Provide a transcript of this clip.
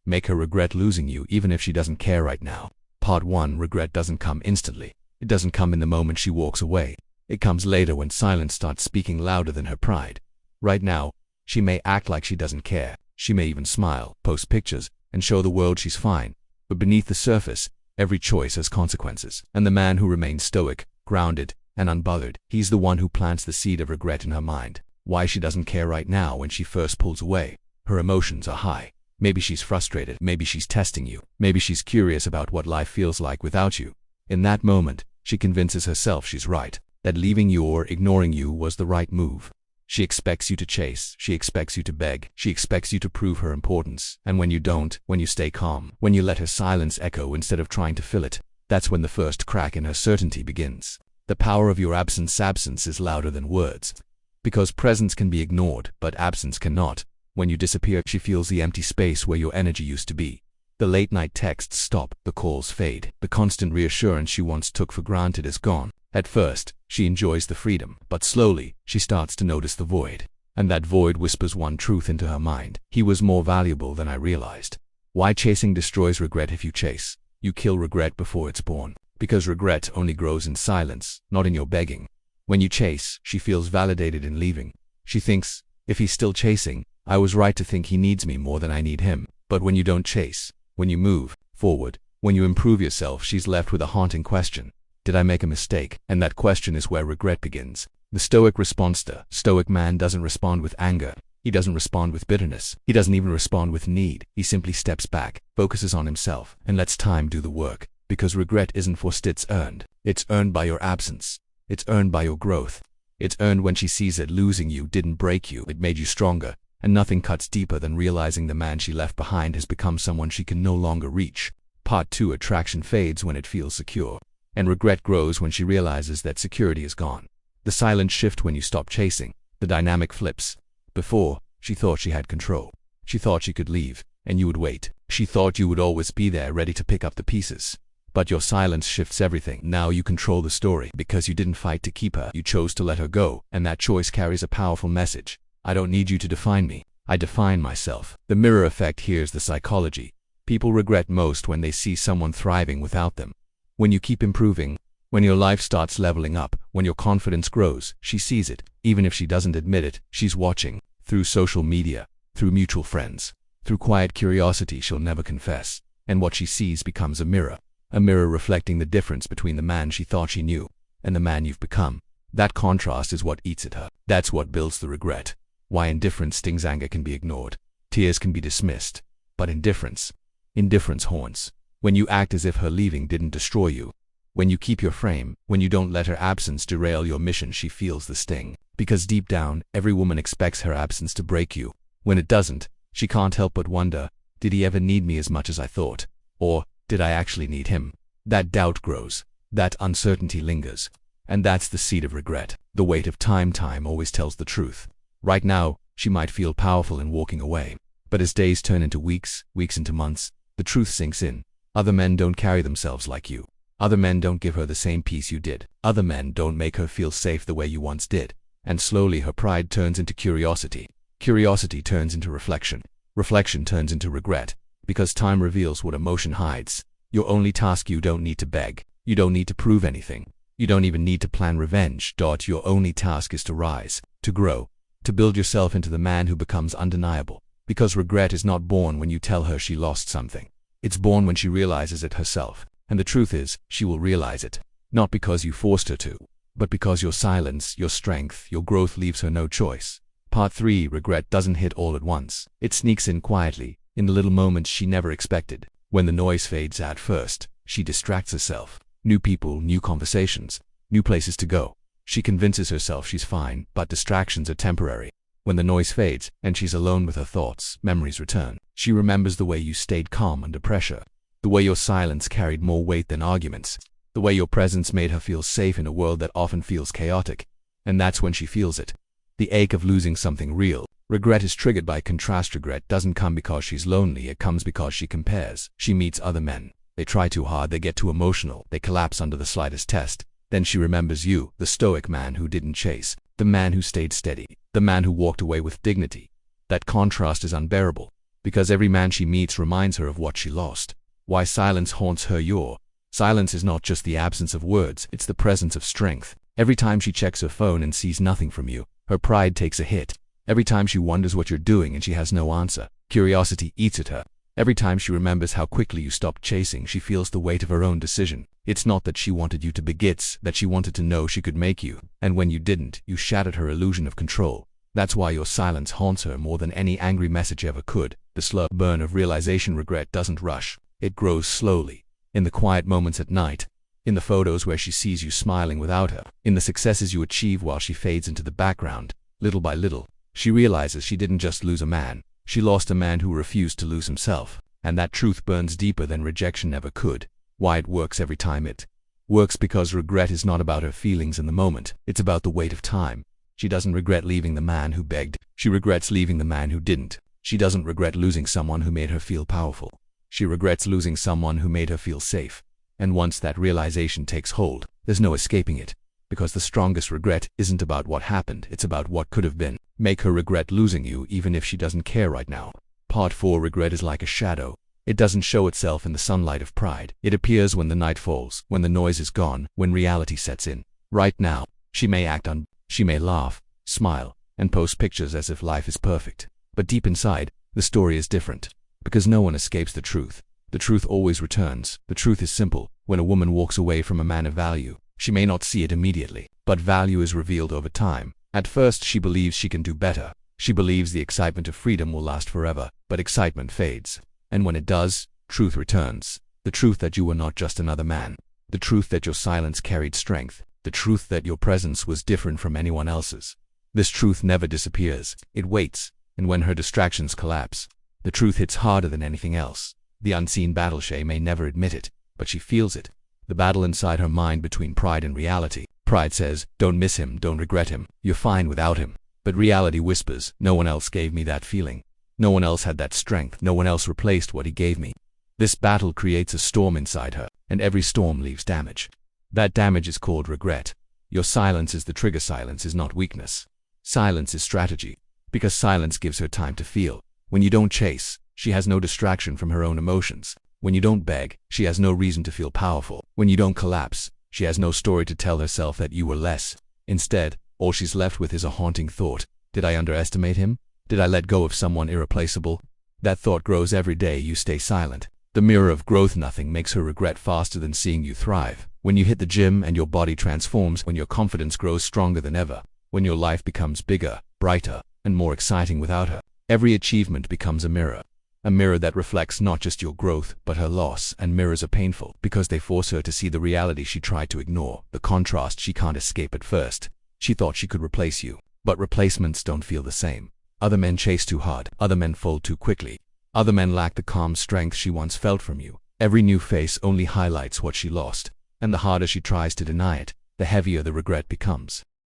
Make her regret losing you even if she doesn't care right now. Part 1. Regret doesn't come instantly. It doesn't come in the moment she walks away. It comes later when silence starts speaking louder than her pride. Right now, she may act like she doesn't care. She may even smile, post pictures, and show the world she's fine. But beneath the surface, every choice has consequences. And the man who remains stoic, grounded, and unbothered, he's the one who plants the seed of regret in her mind. Why she doesn't care right now when she first pulls away? Her emotions are high. Maybe she's frustrated. Maybe she's testing you. Maybe she's curious about what life feels like without you. In that moment, she convinces herself she's right, that leaving you or ignoring you was the right move. She expects you to chase. She expects you to beg. She expects you to prove her importance. And when you don't, when you stay calm, when you let her silence echo instead of trying to fill it, that's when the first crack in her certainty begins. The power of your absence is louder than words. Because presence can be ignored, but absence cannot. When you disappear, she feels the empty space where your energy used to be. The late-night texts stop, the calls fade. The constant reassurance she once took for granted is gone. At first, she enjoys the freedom, but slowly, she starts to notice the void. And that void whispers one truth into her mind. He was more valuable than I realized. Why chasing destroys regret? If you chase, you kill regret before it's born. Because regret only grows in silence, not in your begging. When you chase, she feels validated in leaving. She thinks, if he's still chasing, I was right to think he needs me more than I need him. But when you don't chase, when you move forward, when you improve yourself, she's left with a haunting question. Did I make a mistake? And that question is where regret begins. The stoic stoic man doesn't respond with anger. He doesn't respond with bitterness. He doesn't even respond with need. He simply steps back, focuses on himself, and lets time do the work. Because regret isn't forced, it's earned. It's earned by your absence. It's earned by your growth. It's earned when she sees that losing you didn't break you, it made you stronger. And nothing cuts deeper than realizing the man she left behind has become someone she can no longer reach. Part 2. Attraction fades when it feels secure. And regret grows when she realizes that security is gone. The silence shifts when you stop chasing. The dynamic flips. Before, she thought she had control. She thought she could leave, and you would wait. She thought you would always be there ready to pick up the pieces. But your silence shifts everything. Now you control the story. Because you didn't fight to keep her, you chose to let her go. And that choice carries a powerful message. I don't need you to define me. I define myself. The mirror effect. Here's the psychology. People regret most when they see someone thriving without them. When you keep improving, when your life starts leveling up, when your confidence grows, she sees it. Even if she doesn't admit it, she's watching. Through social media, through mutual friends, through quiet curiosity she'll never confess. And what she sees becomes a mirror. A mirror reflecting the difference between the man she thought she knew and the man you've become. That contrast is what eats at her. That's what builds the regret. Why indifference stings. Anger can be ignored. Tears can be dismissed. But indifference haunts. When you act as if her leaving didn't destroy you. When you keep your frame. When you don't let her absence derail your mission, she feels the sting. Because deep down, every woman expects her absence to break you. When it doesn't, she can't help but wonder, did he ever need me as much as I thought? Or, did I actually need him? That doubt grows. That uncertainty lingers. And that's the seed of regret. The weight of time. Time always tells the truth. Right now, she might feel powerful in walking away. But as days turn into weeks, weeks into months, the truth sinks in. Other men don't carry themselves like you. Other men don't give her the same peace you did. Other men don't make her feel safe the way you once did. And slowly her pride turns into curiosity. Curiosity turns into reflection. Reflection turns into regret. Because time reveals what emotion hides. Your only task. You don't need to beg. You don't need to prove anything. You don't even need to plan revenge. Your only task is to rise, to grow, to build yourself into the man who becomes undeniable. Because regret is not born when you tell her she lost something. It's born when she realizes it herself. And the truth is, she will realize it. Not because you forced her to, but because your silence, your strength, your growth leaves her no choice. Part 3. Regret doesn't hit all at once. It sneaks in quietly, in the little moments she never expected. When the noise fades at first, she distracts herself. New people, new conversations, new places to go. She convinces herself she's fine, but distractions are temporary. When the noise fades, and she's alone with her thoughts, memories return. She remembers the way you stayed calm under pressure. The way your silence carried more weight than arguments. The way your presence made her feel safe in a world that often feels chaotic. And that's when she feels it. The ache of losing something real. Regret is triggered by contrast. Regret doesn't come because she's lonely, it comes because she compares. She meets other men. They try too hard, they get too emotional, they collapse under the slightest test. Then she remembers you, the stoic man who didn't chase, the man who stayed steady, the man who walked away with dignity. That contrast is unbearable. Because every man she meets reminds her of what she lost. Why silence haunts her. Your silence is not just the absence of words, it's the presence of strength. Every time she checks her phone and sees nothing from you, her pride takes a hit. Every time she wonders what you're doing and she has no answer, curiosity eats at her. Every time she remembers how quickly you stopped chasing, she feels the weight of her own decision. It's not that she wanted you to begin, it's that she wanted to know she could make you. And when you didn't, you shattered her illusion of control. That's why your silence haunts her more than any angry message ever could. The slow burn of realization. Regret doesn't rush. It grows slowly. In the quiet moments at night. In the photos where she sees you smiling without her. In the successes you achieve while she fades into the background. Little by little, she realizes she didn't just lose a man. She lost a man who refused to lose himself. And that truth burns deeper than rejection ever could. Why it works every time. It works because regret is not about her feelings in the moment. It's about the weight of time. She doesn't regret leaving the man who begged. She regrets leaving the man who didn't. She doesn't regret losing someone who made her feel powerful. She regrets losing someone who made her feel safe. And once that realization takes hold, there's no escaping it. Because the strongest regret isn't about what happened, it's about what could have been. Make her regret losing you even if she doesn't care right now. Part 4. Regret is like a shadow. It doesn't show itself in the sunlight of pride. It appears when the night falls, when the noise is gone, when reality sets in. Right now, she may she may laugh, smile, and post pictures as if life is perfect. But deep inside, the story is different. Because no one escapes the truth. The truth always returns. The truth is simple. When a woman walks away from a man of value, she may not see it immediately, but value is revealed over time. At first, she believes she can do better. She believes the excitement of freedom will last forever, but excitement fades. And when it does, truth returns. The truth that you were not just another man. The truth that your silence carried strength. The truth that your presence was different from anyone else's. This truth never disappears. It waits, and when her distractions collapse, the truth hits harder than anything else. The unseen battle. She may never admit it, but she feels it. The battle inside her mind between pride and reality. Pride says, don't miss him, don't regret him, you're fine without him. But reality whispers, no one else gave me that feeling. No one else had that strength, no one else replaced what he gave me. This battle creates a storm inside her, and every storm leaves damage. That damage is called regret. Your silence is the trigger. Silence is not weakness. Silence is strategy. Because silence gives her time to feel. When you don't chase, she has no distraction from her own emotions. When you don't beg, she has no reason to feel powerful. When you don't collapse, she has no story to tell herself that you were less. Instead, all she's left with is a haunting thought. Did I underestimate him? Did I let go of someone irreplaceable? That thought grows every day you stay silent. The mirror of growth. Nothing makes her regret faster than seeing you thrive. When you hit the gym and your body transforms, when your confidence grows stronger than ever, when your life becomes bigger, brighter, and more exciting without her, every achievement becomes a mirror. A mirror that reflects not just your growth, but her loss. And mirrors are painful because they force her to see the reality she tried to ignore, the contrast she can't escape. At first, she thought she could replace you, but replacements don't feel the same. Other men chase too hard, other men fold too quickly. Other men lack the calm strength she once felt from you. Every new face only highlights what she lost, and the harder she tries to deny it, the heavier the regret becomes.